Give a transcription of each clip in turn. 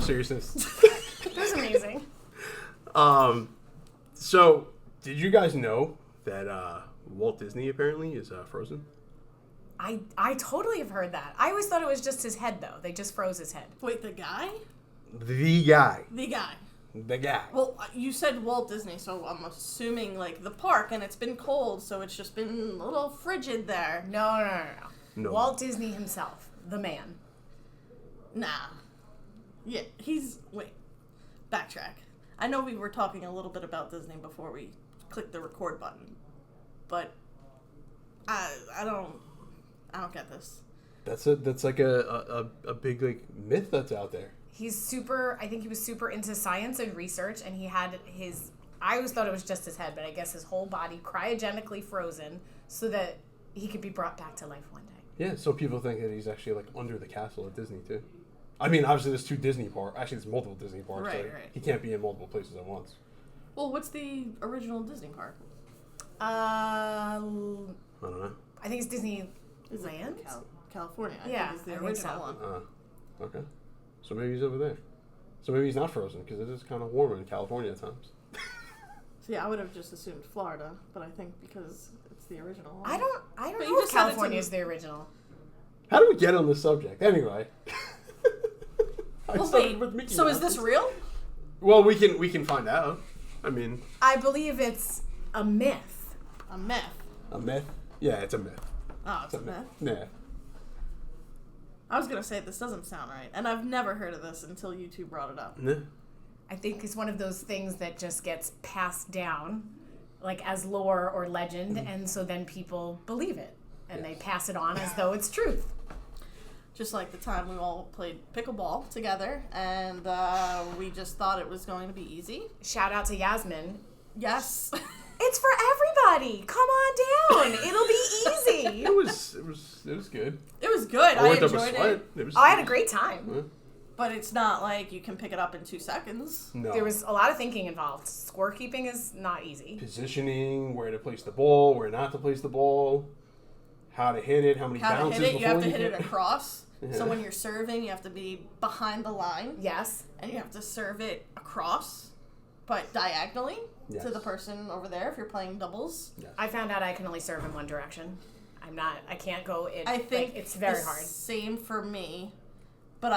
seriousness. It was amazing. So, did you guys know that Walt Disney apparently is frozen? I totally have heard that. I always thought it was just his head, though. They just froze his head. Wait, the guy? The guy. The guy. The guy. Well, you said Walt Disney, so I'm assuming, like, the park, and it's been cold, so it's just been a little frigid there. No. Walt Disney himself. The man. Nah. Yeah, wait. Backtrack. I know we were talking a little bit about Disney before we clicked the record button, but I don't get this. That's like a big like myth that's out there. I think he was super into science and research, and he had I always thought it was just his head, but I guess his whole body cryogenically frozen so that he could be brought back to life one day. Yeah, so people think that he's actually like under the castle at Disney too. I mean, obviously there's 2 Disney parks. Actually, there's multiple Disney parks. Right, so right. He can't be in multiple places at once. Well, what's the original Disney park? I don't know. I think it's Disneyland. California. I Yeah, think is the I think original so. one. Okay. So maybe he's over there. So maybe he's not frozen because it is kind of warmer in California at times. See, I would have just assumed Florida, but I think because it's the original one. I don't But know you if just said it's California is the original. How do we get on this subject? Anyway. Well, wait. So is this real? Well, we can find out. I mean, I believe it's a myth. A myth. a myth? Yeah, it's a myth. Oh, it's a myth. Yeah. I was gonna say this doesn't sound right, and I've never heard of this until you two brought it up. Yeah. I think it's one of those things that just gets passed down, like as lore or legend, and so then people believe it, and they pass it on as though it's truth. Just like the time we all played pickleball together, and we just thought it was going to be easy. Shout out to Yasmin. Yes. It's for everybody. Come on down. It'll be easy. It was good. It was good. I enjoyed it. I had a great time. Yeah. But it's not like you can pick it up in 2 seconds. No. There was a lot of thinking involved. Scorekeeping is not easy. Positioning, where to place the ball, where not to place the ball, how to hit it, how many bounces to hit it, you have to before hit it across. Yeah. So when you're serving, you have to be behind the line. Yes. And you have to serve it across, but diagonally Yes. to the person over there if you're playing doubles. Yes. I found out I can only serve in one direction. I can't go in. I think like, it's very the hard. Same for me, but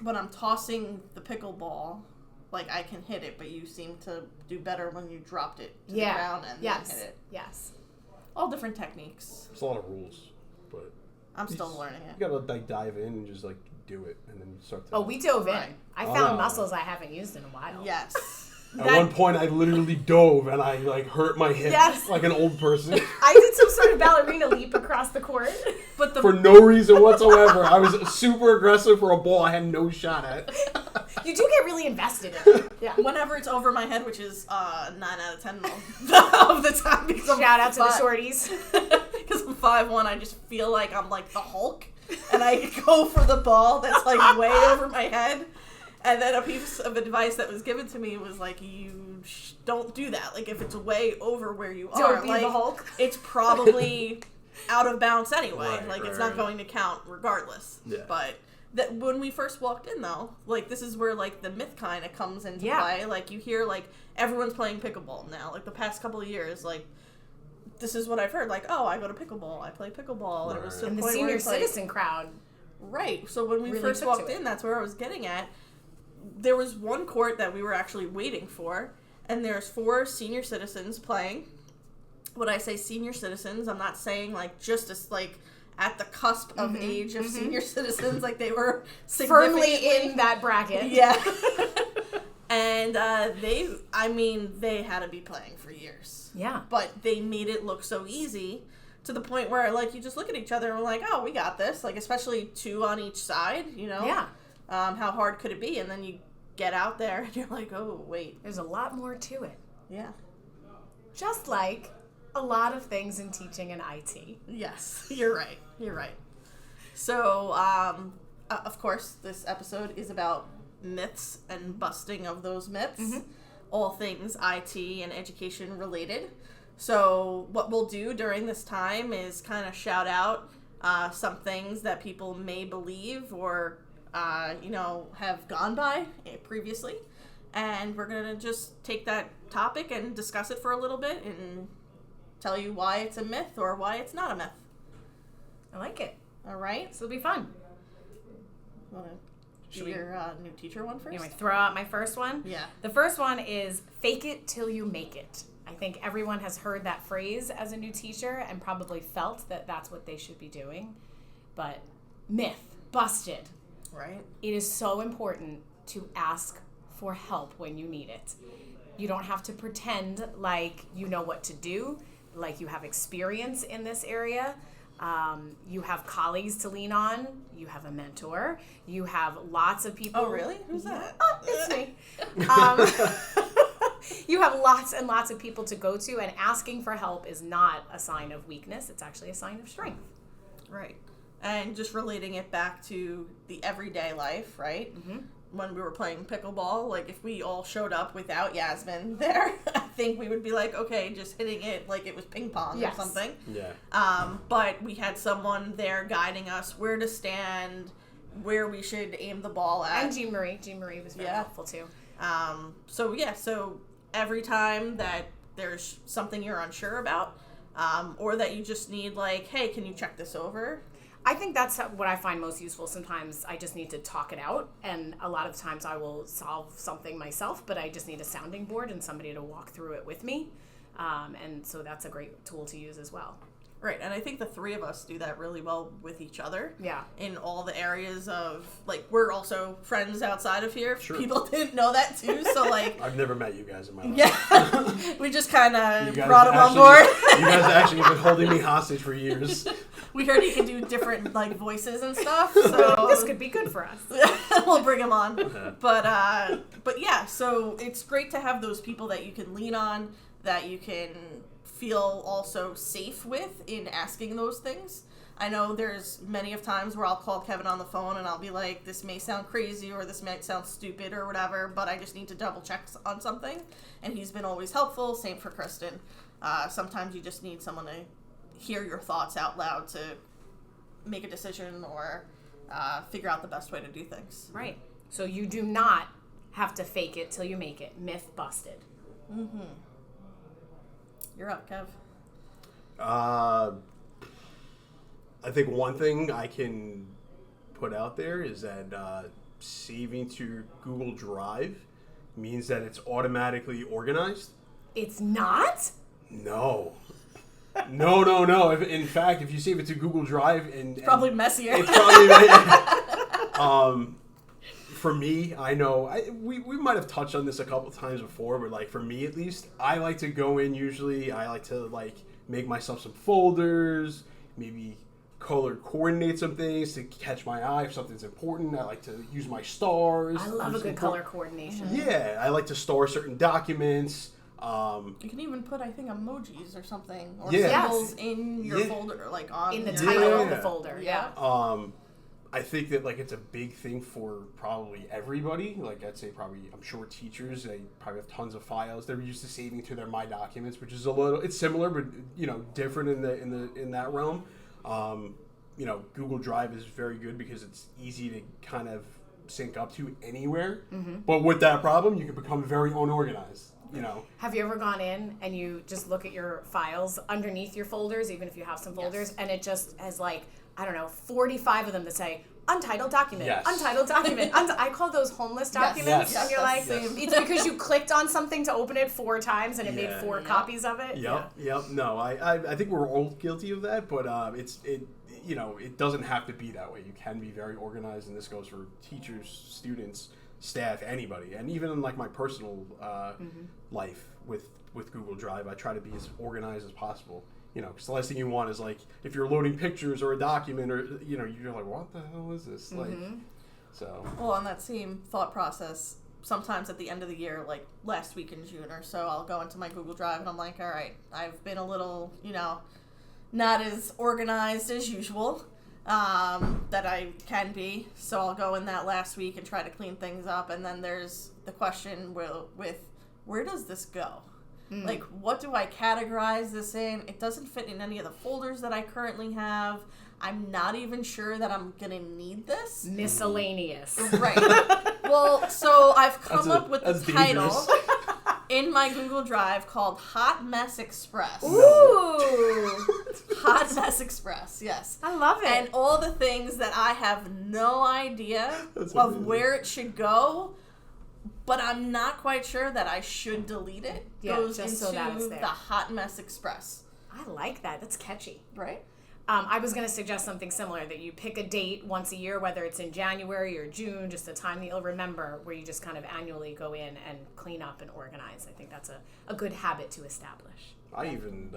when I'm tossing the pickleball, like I can hit it, but you seem to do better when you dropped it to the ground and then hit it. Yes. All different techniques. It's a lot of rules, but I'm still learning it. you gotta like dive in and just like do it, and then you start to. Oh, we dove in. Right. I found muscles I haven't used in a while. Yes. At one point, I literally dove and I like hurt my hip like an old person. I did some sort of ballerina leap across the court. But For no reason whatsoever. I was super aggressive for a ball I had no shot at. You do get really invested in it. Yeah. whenever it's over my head, which is 9 out of 10 of the time. Shout out to the shorties. Because I'm 5'1", I just feel like I'm like the Hulk. And I go for the ball that's like way over my head. And then a piece of advice that was given to me was like, you don't do that. Like, if it's way over where you are, Don't be like, the Hulk. it's probably out of bounds anyway. Right, like, it's right. not going to count regardless. Yeah. But that when we first walked in, though, like, this is where, like, the myth kind of comes into play. Like, you hear, like, everyone's playing pickleball now. Like, the past couple of years, like, this is what I've heard. Like, oh, I go to pickleball. I play pickleball. Right. And it was to And the point where senior it's like, citizen crowd. right. So when we really first took walked to it. in, that's where I was getting at. There was one court that we were actually waiting for, and there's 4 senior citizens playing. When I say senior citizens, I'm not saying like just as like at the cusp of age of senior citizens, like they were Firmly in that bracket. Yeah. And they had to be playing for years. Yeah. But they made it look so easy to the point where like you just look at each other and we're like, oh, we got this. Like especially 2 on each side, you know? Yeah. How hard could it be? And then you get out there and you're like, oh, wait. There's a lot more to it. Yeah. Just like a lot of things in teaching and IT. Yes, you're right. You're right. So, of course, this episode is about myths and busting of those myths. Mm-hmm. All things IT and education related. So what we'll do during this time is kind of shout out some things that people may believe or have gone by previously. And we're going to just take that topic and discuss it for a little bit and tell you why it's a myth or why it's not a myth. I like it. All right? So it'll be fun. Want to do your new teacher one first? You want me to throw out my first one? Yeah. The first one is fake it till you make it. I think everyone has heard that phrase as a new teacher and probably felt that that's what they should be doing. But myth, busted. Right. It is so important to ask for help when you need it. You don't have to pretend like you know what to do, like you have experience in this area. You have colleagues to lean on. You have a mentor. You have lots of people. Oh, really? Who's that? Oh, it's me. You have lots and lots of people to go to, and asking for help is not a sign of weakness. It's actually a sign of strength. Right. And just relating it back to the everyday life, right? Mm-hmm. When we were playing pickleball, like if we all showed up without Yasmin there, I think we would be like, okay, just hitting it like it was ping pong or something. Yeah. But we had someone there guiding us where to stand, where we should aim the ball at. And Jean Marie was very helpful too. So every time that there's something you're unsure about, or that you just need like, hey, can you check this over? I think that's what I find most useful. Sometimes I just need to talk it out, and a lot of times I will solve something myself, but I just need a sounding board and somebody to walk through it with me. And so that's a great tool to use as well. Right, and I think the three of us do that really well with each other. Yeah. In all the areas of, like, we're also friends outside of here. Sure. People didn't know that, too, so, like... I've never met you guys in my life. Yeah. We just kind of You brought them on actually- board. You guys actually have been holding me hostage for years. We heard you can do different, like, voices and stuff, so... This could be good for us. We'll bring them on. But yeah, so it's great to have those people that you can lean on, that you can feel also safe with in asking those things. I know there's many of times where I'll call Kevin on the phone and I'll be like, this may sound crazy or this might sound stupid or whatever, but I just need to double check on something. And he's been always helpful. Same for Kristen. Sometimes you just need someone to hear your thoughts out loud to make a decision or figure out the best way to do things. Right. So you do not have to fake it till you make it. Myth busted. Mm-hmm. You're up, Kev. I think one thing I can put out there is that saving to Google Drive means that it's automatically organized. It's not? No. No. In fact, if you save it to Google Drive It's probably messier. It's probably for me, I know we might have touched on this a couple times before, but like for me at least, I like to go in usually. I like to like make myself some folders, maybe color coordinate some things to catch my eye if something's important. I like to use my stars. I love a good color coordination. Yeah, I like to store certain documents. You can even put, I think, emojis or something, or Yeah. symbols in your folder, like on In the your- title of the folder. Yeah. I think that like it's a big thing for probably everybody. Like I'd say probably, I'm sure teachers, they probably have tons of files. They're used to saving to their My Documents, which is it's similar, but different in that realm. Google Drive is very good because it's easy to kind of sync up to anywhere. Mm-hmm. But with that problem, you can become very unorganized. Have you ever gone in and you just look at your files underneath your folders, even if you have some folders, and it just has 45 of them that say untitled document, Yes. untitled document. I call those homeless documents. Yes. And you're like, Yes. it's because you clicked on something to open it 4 times and it made 4 copies of it. Yep. No, I think we're all guilty of that, but it doesn't have to be that way. You can be very organized, and this goes for teachers, students, staff, anybody, and even in like my personal life with Google Drive, I try to be as organized as possible. Because the last thing you want is like if you're loading pictures or a document, or you're like, what the hell is this? Well, on that same thought process, sometimes at the end of the year, like last week in June or so, I'll go into my Google Drive and I'm like, all right, I've been a little, not as organized as usual. That I can be, so I'll go in that last week and try to clean things up, and then there's the question with where does this go? Like, what do I categorize this in? It doesn't fit in any of the folders that I currently have. I'm not even sure that I'm going to need this. Miscellaneous. Right. Well, so I've come up with the title in my Google Drive called Hot Mess Express. Ooh. Hot Mess Express, yes. I love it. And all the things that I have no idea of where it should go, but I'm not quite sure that I should delete it. Goes just into so that it's there. the Hot Mess Express. I like that. That's catchy. Right? I was going to suggest something similar, that you pick a date once a year, whether it's in January or June, just a time that you'll remember, where you just kind of annually go in and clean up and organize. I think that's a good habit to establish. I even,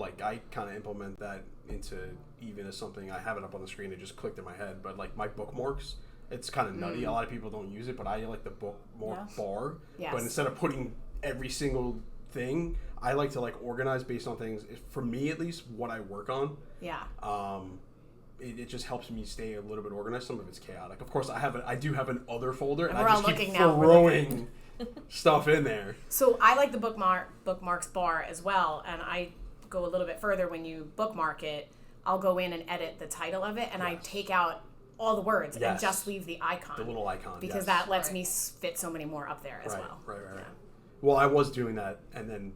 I kind of implement that into even as something, I have it up on the screen, it just clicked in my head, but like my bookmarks, it's kind of nutty. A lot of people don't use it, but I like the bookmark bar. Yes. But instead of putting every single thing, I like to like organize based on things, for me at least, what I work on. Yeah. It just helps me stay a little bit organized. Some of it's chaotic. Of course, I do have an other folder, and we're I all just keep looking now. throwing stuff in there. So I like the bookmarks bar as well, and I go a little bit further. When you bookmark it, I'll go in and edit the title of it, and I take out all the words and just leave the icon. The little icon. Because that lets me fit so many more up there as well. Right. Well, I was doing that, and then,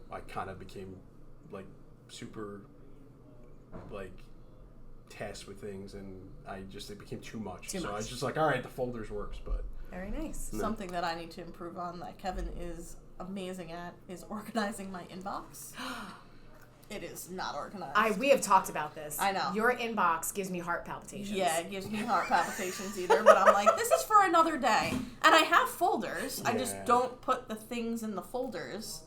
I kind of became, like, super, like, tasked with things, and it became too much. I was just like, all right, the folders works, but... Very nice. No. Something that I need to improve on that Kevin is amazing at is organizing my inbox. It is not organized. We have talked about this. I know. Your inbox gives me heart palpitations. Yeah, it gives me heart palpitations either, but I'm like, this is for another day. And I have folders. I just don't put the things in the folders.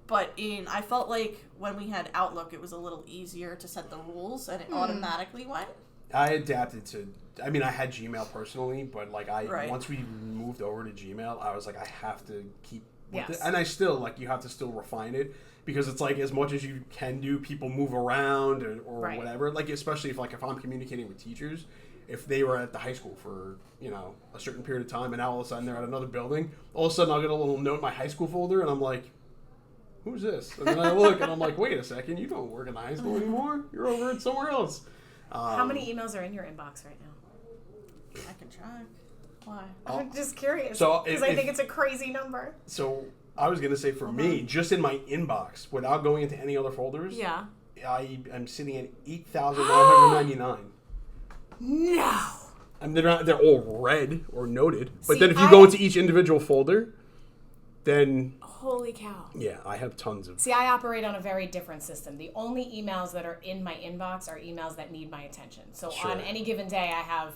But I felt like when we had Outlook, it was a little easier to set the rules, and it automatically went. I adapted to... I mean, I had Gmail personally, but, like, once we moved over to Gmail, I was like, I have to keep with it. And I still, like, you have to still refine it, because it's like, as much as you can do, people move around or whatever. Like, especially if I'm communicating with teachers, if they were at the high school for, a certain period of time, and now all of a sudden they're at another building, all of a sudden I'll get a little note in my high school folder, and I'm like, who's this? And then I look, and I'm like, wait a second, you don't work in high school anymore. You're over at somewhere else. How many emails are in your inbox right now? I can check. Why? I'm just curious. So because I think it's a crazy number. So I was going to say, for me, just in my inbox, without going into any other folders, I am sitting at 8,999. No. And they're all red or noted. But See, then if you go into each individual folder, then... Holy cow. Yeah, I have tons of... See, I operate on a very different system. The only emails that are in my inbox are emails that need my attention. So on any given day, I have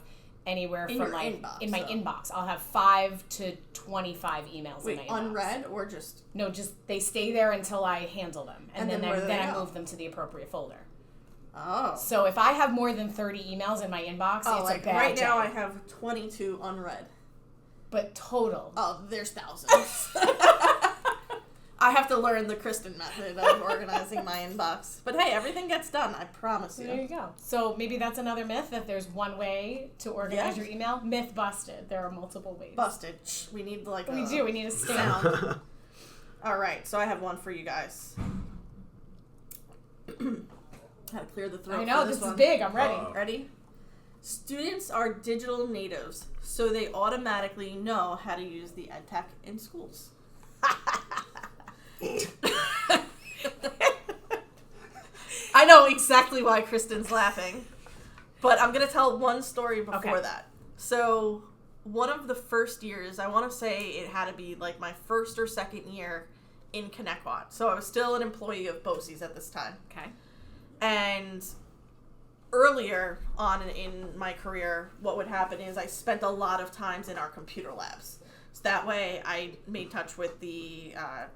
anywhere from in my inbox, I'll have 5 to 25 emails in my inbox. Unread or just... No, just they stay there until I handle them. And then I move them to the appropriate folder. Oh. So if I have more than 30 emails in my inbox, it's a bad day. Right now I have 22 unread. But total. Oh, there's thousands. I have to learn the Kristen method of organizing my inbox. But hey, everything gets done, I promise you. There you go. So maybe that's another myth, that there's one way to organize your email. Myth busted. There are multiple ways. Busted. We need We need a sound. All right, so I have one for you guys. How to clear the throat. I know, this is big. I'm ready. Ready? Students are digital natives, so they automatically know how to use the EdTech in schools. I know exactly why Kristen's laughing, but I'm going to tell one story before that. So one of the first years, I want to say it had to be like my first or second year in Connecticut. So I was still an employee of BOCES at this time. Okay. And earlier on in my career, what would happen is I spent a lot of times in our computer labs. So that way I made touch with the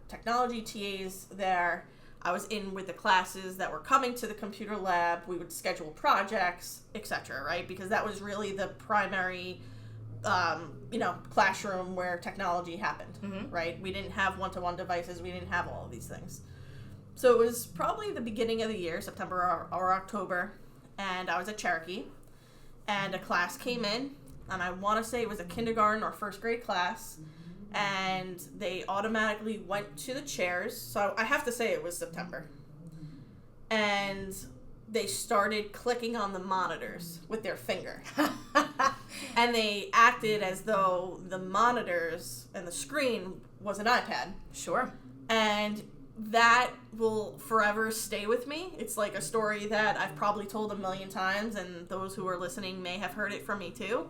technology TAs there. I was in with the classes that were coming to the computer lab. We would schedule projects, etc., right? Because that was really the primary, classroom where technology happened, right? We didn't have one-to-one devices. We didn't have all of these things. So it was probably the beginning of the year, September or October, and I was at Cherokee, and a class came in, and I want to say it was a kindergarten or first grade class, and they automatically went to the chairs. So I have to say it was September. And they started clicking on the monitors with their finger. And they acted as though the monitors and the screen was an iPad. Sure. And that will forever stay with me. It's like a story that I've probably told a million times, and those who are listening may have heard it from me too.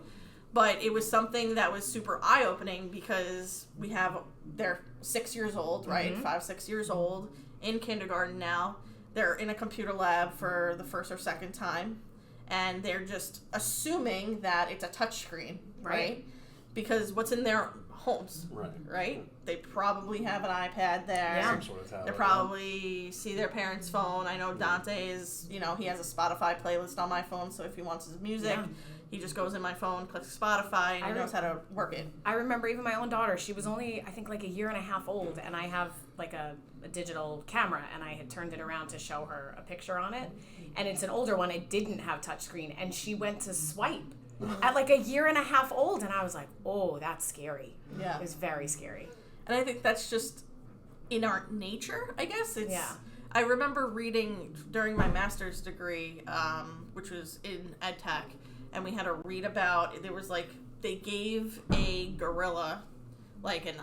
But it was something that was super eye-opening because they're 6 years old, right? 5, 6 years old, in kindergarten now. They're in a computer lab for the first or second time, and they're just assuming that it's a touchscreen, right? Because what's in their homes, right? They probably have an iPad there. Yeah. Some sort of tablet, They probably see their parents' phone. I know Dante is, he has a Spotify playlist on my phone, so if he wants his music, he just goes in my phone, clicks Spotify, and he knows how to work it. I remember even my own daughter, she was only, I think, like a year and a half old, and I have like a digital camera, and I had turned it around to show her a picture on it, and it's an older one. It didn't have touchscreen, and she went to swipe at like a year and a half old, and I was like, oh, that's scary. Yeah. It was very scary. And I think that's just in our nature, I guess. I remember reading during my master's degree, which was in ed tech, and we had to read about, there was like, they gave a gorilla like an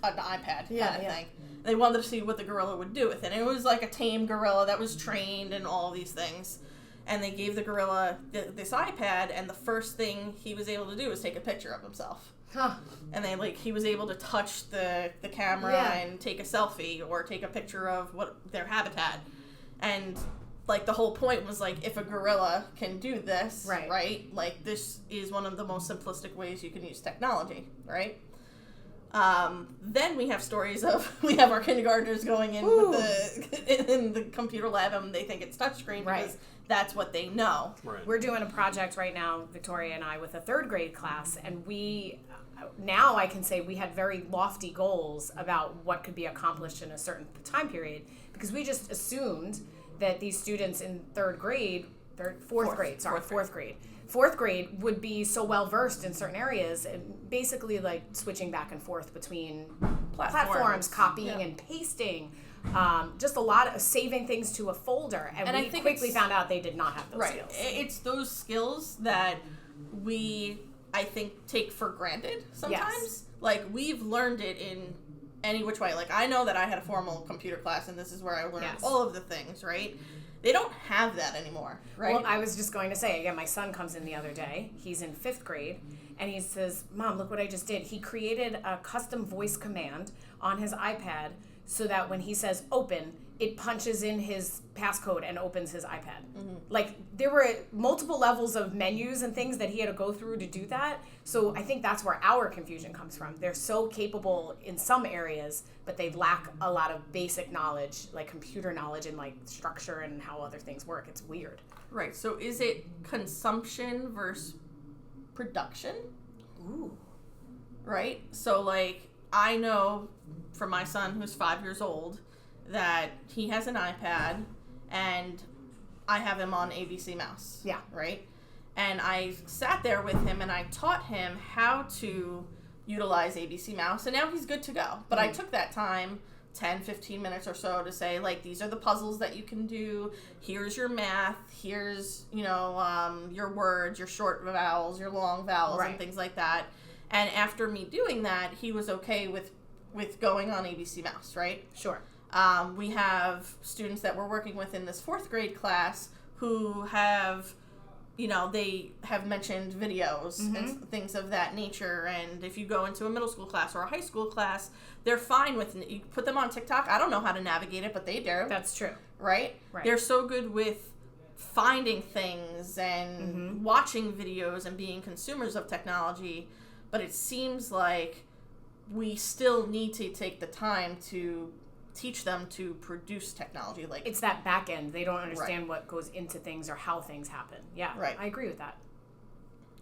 iPad kind of thing. They wanted to see what the gorilla would do with it. And it was like a tame gorilla that was trained and all these things. And they gave the gorilla this iPad, and the first thing he was able to do was take a picture of himself. Huh. And he was able to touch the camera and take a selfie or take a picture of their habitat. And like the whole point was like, if a gorilla can do this, right? Like this is one of the most simplistic ways you can use technology, right? Then we have stories of, we have our kindergartners going in in the computer lab, and they think it's touchscreen because that's what they know. Right. We're doing a project right now, Victoria and I, with a 3rd grade class, and now I can say we had very lofty goals about what could be accomplished in a certain time period, because we just assumed that these students in 4th grade would be so well versed in certain areas, and basically like switching back and forth between platforms, copying and pasting, just a lot of saving things to a folder, and we quickly found out they did not have those skills. It's those skills that we, I think, take for granted sometimes. Yes. Like, we've learned it in any which way. Like, I know that I had a formal computer class, and this is where I learned all of the things, right? They don't have that anymore, right? Well, I was just going to say, again, my son comes in the other day. He's in 5th grade, and he says, Mom, look what I just did. He created a custom voice command on his iPad so that when he says open, it punches in his passcode and opens his iPad. Mm-hmm. Like, there were multiple levels of menus and things that he had to go through to do that. So I think that's where our confusion comes from. They're so capable in some areas, but they lack a lot of basic knowledge, like computer knowledge and like structure and how other things work. It's weird. Right. So is it consumption versus production? Ooh. Right? So, like, I know from my son, who's 5 years old, that he has an iPad, and I have him on ABC Mouse. Yeah. Right? And I sat there with him, and I taught him how to utilize ABC Mouse, and now he's good to go. But I took that time, 10, 15 minutes or so, to say, like, these are the puzzles that you can do. Here's your math. Here's, your words, your short vowels, your long vowels, and things like that. And after me doing that, he was okay with going on ABC Mouse, right? Sure. We have students that we're working with in this 4th grade class who have, they have mentioned videos and things of that nature. And if you go into a middle school class or a high school class, they're fine with, you put them on TikTok. I don't know how to navigate it, but they do. That's true. Right? They're so good with finding things and watching videos and being consumers of technology. But it seems like we still need to take the time to teach them to produce technology. Like, it's that back end. They don't understand what goes into things or how things happen. Yeah, I agree with that.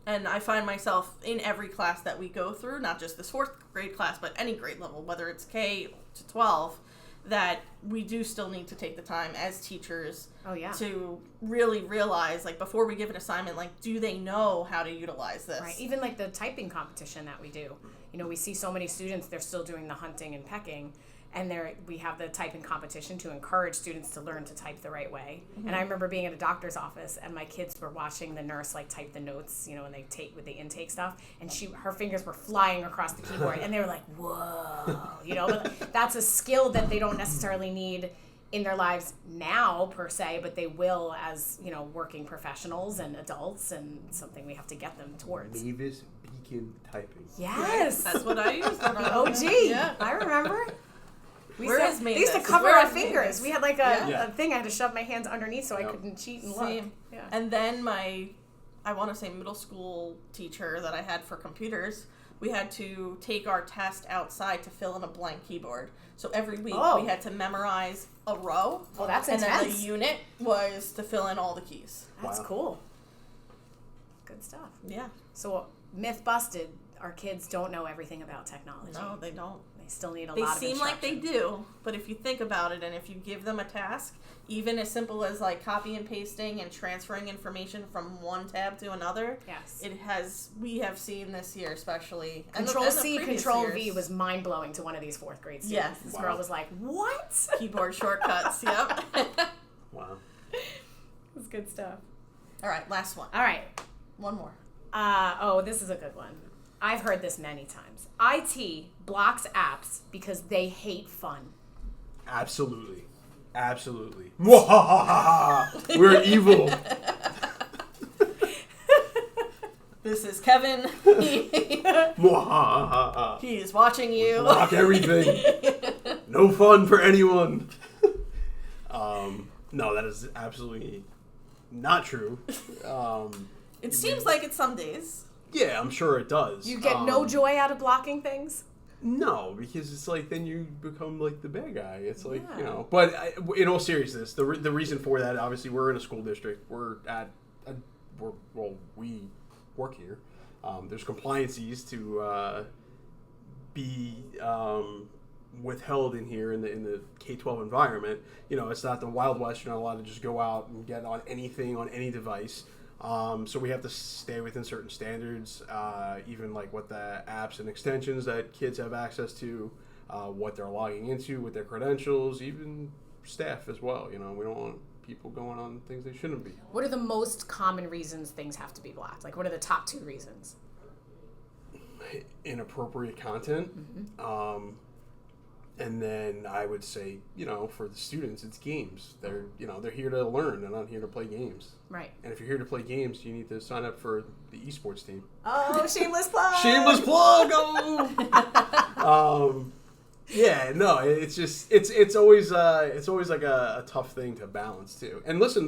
And I find myself in every class that we go through, not just this 4th grade class, but any grade level, whether it's K to 12, that we do still need to take the time as teachers Oh, to really realize, like, before we give an assignment, like, do they know how to utilize this? Right. Even like the typing competition that we do. You know, we see so many students, they're still doing the hunting and pecking. And we have the typing competition to encourage students to learn to type the right way. Mm-hmm. And I remember being at a doctor's office, and my kids were watching the nurse like type the notes, you know, and they take with the intake stuff, and her fingers were flying across the keyboard, and they were like, "Whoa!" You know, but that's a skill that they don't necessarily need in their lives now per se, but they will as, you know, working professionals and adults, and something we have to get them towards. Mavis Beacon typing. Yes, that's what I used. OG. Yeah, I remember. They used to Mavis? cover Where our is fingers. Mavis? We had like a thing I had to shove my hands underneath so I couldn't cheat and look. Yeah. And then I want to say middle school teacher that I had for computers, we had to take our test outside to fill in a blank keyboard. So every week we had to memorize a row. Oh, that's intense. And then intense. the unit was to fill in all the keys. That's cool. Good stuff. Yeah. So, myth busted, our kids don't know everything about technology. No, they don't. They still need a They lot of seem like they instruction. do, but if you think about it, and if you give them a task, even as simple as like copy and pasting and transferring information from one tab to another, Yes. we have seen this year especially. Control C, Control V years. was mind blowing to one of these 4th grade students. Yes. This girl was like, "What?" Keyboard shortcuts. Yep. Wow. It's good stuff. All right, last one. All right. One more. This is a good one. I've heard this many times. IT blocks apps because they hate fun. Absolutely. Absolutely. We're evil. This is Kevin. He is watching you. Block everything. No fun for anyone. No, that is absolutely not true. It seems like it some days. Yeah, I'm sure it does. You get no joy out of blocking things? No, because it's like then you become like the bad guy. It's like, Yeah. you know. But in all seriousness, the reason for that, obviously, we're in a school district. We work here. There's compliances to be withheld in here in the K-12 environment. You know, it's not the Wild West. You're not allowed to just go out and get on anything on any device. So we have to stay within certain standards, even like what the apps and extensions that kids have access to, what they're logging into with their credentials, even staff as well. You know, we don't want people going on things they shouldn't be. What are the most common reasons things have to be blocked? Like, what are the top 2 reasons? Inappropriate content. Mm-hmm. And then I would say, you know, for the students, it's games. They're here to learn. They're not here to play games. Right. And if you're here to play games, you need to sign up for the esports team. Oh, shameless plug! Shameless plug! Oh! Yeah, no, it's just it's always like a tough thing to balance too. And listen,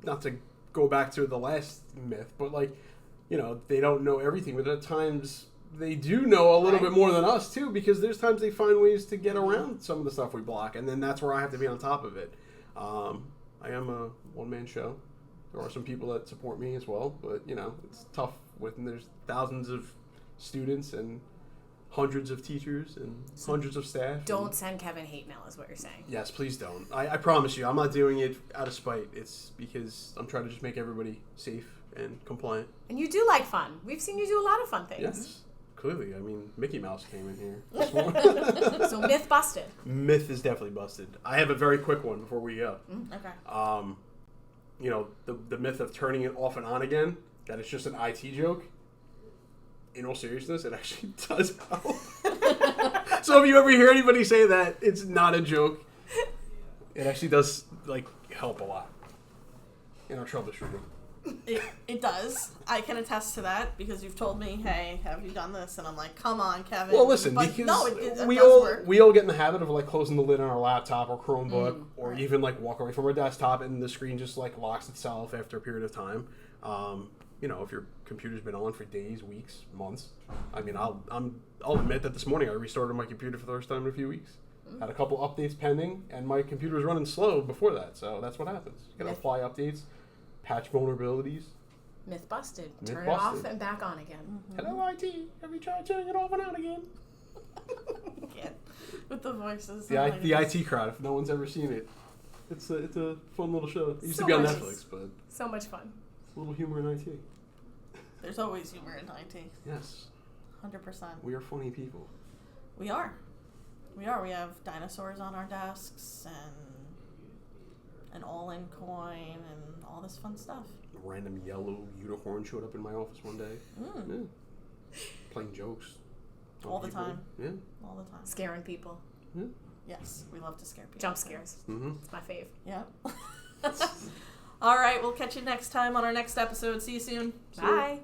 not to go back to the last myth, but like, you know, they don't know everything, but at times they do know a little bit more than us too, because there's times they find ways to get around some of the stuff we block, and then that's where I have to be on top of it. I am a one-man show. There are some people that support me as well, but you know, it's tough when there's thousands of students and hundreds of teachers and hundreds of staff. Don't send Kevin hate mail, is what you're saying. Yes, please don't. I promise you, I'm not doing it out of spite. It's because I'm trying to just make everybody safe and compliant. And you do like fun. We've seen you do a lot of fun things. Yes, clearly. I mean, Mickey Mouse came in here. So myth busted. Myth is definitely busted. I have a very quick one before we go. Okay. You know, the myth of turning it off and on again, that it's just an IT joke. In all seriousness, it actually does help. So if you ever hear anybody say that, it's not a joke. It actually does, like, help a lot in our troubleshooting. It does. I can attest to that because you've told me, hey, have you done this? And I'm like, come on, Kevin. Well, listen, but because no, it we does all work. we all get in the habit of like closing the lid on our laptop or Chromebook, or even like walk away from our desktop and the screen just like locks itself after a period of time. You know, if your computer's been on for days, weeks, months. I mean, I'll admit that this morning I restarted my computer for the first time in a few weeks. Had a couple updates pending, and my computer was running slow before that. So that's what happens. You gotta apply updates, patch vulnerabilities. Myth busted. Myth Turn busted. it off and back on again. Hello, IT. Have you tried turning it off and on again? With the voices. The IT crowd, if no one's ever seen it. It's a fun little show. It used to be on Netflix, but... So much fun. A little humor in IT. There's always humor in IT. Yes. 100%. We are funny people. We are. We have dinosaurs on our desks and an all-in coin and all this fun stuff. A random yellow unicorn showed up in my office one day. Yeah. Playing jokes. All the time. Yeah. All the time. Scaring people. Yeah. Yes, we love to scare people. Jump scares. Mm-hmm. It's my fave. Yeah. All right, we'll catch you next time on our next episode. See you soon. Bye.